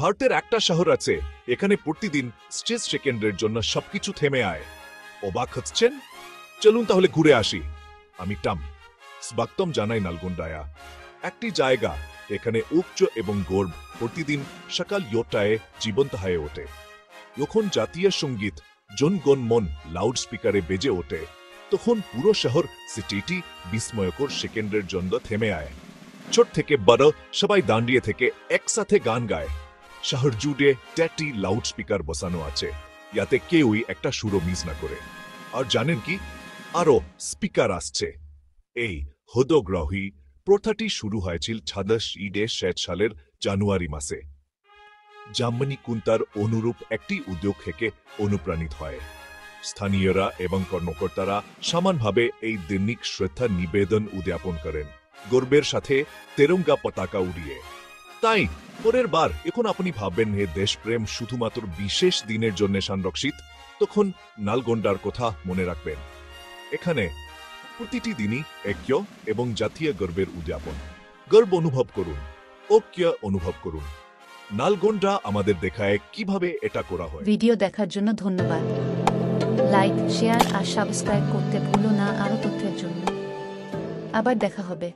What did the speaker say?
ভারতের একটা শহর আছে, এখানে প্রতিদিন 30 সেকেন্ডের জন্য সবকিছু থেমে আয়। অবাক হচ্ছেন? চলুন তাহলে ঘুরে আসি। আমি টাম স্বাগতম জানাই নালগোন্ডায়। একটি জায়গা এখানে উচ্চ এবং গর্ব প্রতিদিন সকাল 9টায় জীবন্ত হয়ে ওঠে। যখন জাতীয় সঙ্গীত জনগণমন লাউডস্পিকারে বেজে ওঠে, তখন পুরো শহর সিটিটি বিস্ময়কর সেকেন্ডের জন্য থেমে আয়। ছোট থেকে বড় সবাই দাঁড়িয়ে থেকে একসাথে গান গায়। শহর জুড়ে 10টি লাউডস্পিকার বসানো আছে, যাতে কেউই একটা সুরও মিস না করে। আর জানেন কি, আরো স্পিকার আসছে। এই হৃদয়গ্রাহী প্রথাটি শুরু হয়েছিল 26 সালের জানুয়ারি মাসে। জাম্মনি কুন্তার অনুরূপ একটি উদ্যোগ থেকে অনুপ্রাণিত হয়। স্থানীয়রা এবং কর্মকর্তারা সমানভাবে এই দৈনিক শ্রদ্ধা নিবেদন উদযাপন করেন, গর্বের সাথে তেরঙ্গা পতাকা উড়িয়ে। তাই পরের বার এখন আপনি ভাববেন হে দেশপ্রেম শুধুমাত্র বিশেষ দিনের জন্য সংরক্ষিত, তখন নালগোন্ডার কথা মনে রাখবেন। এখানে প্রতিটি দিনই ঐক্য এবং জাতীয় গর্বের উদযাপন। গর্ব অনুভব করুন, ঐক্য অনুভব করুন। নালগোন্ডা আমাদের দেখায় কিভাবে এটা করা হয়। ভিডিও দেখার জন্য ধন্যবাদ। লাইক, শেয়ার আর সাবস্ক্রাইব করতে ভুলো না আরও তথ্যের জন্য। আবার দেখা হবে।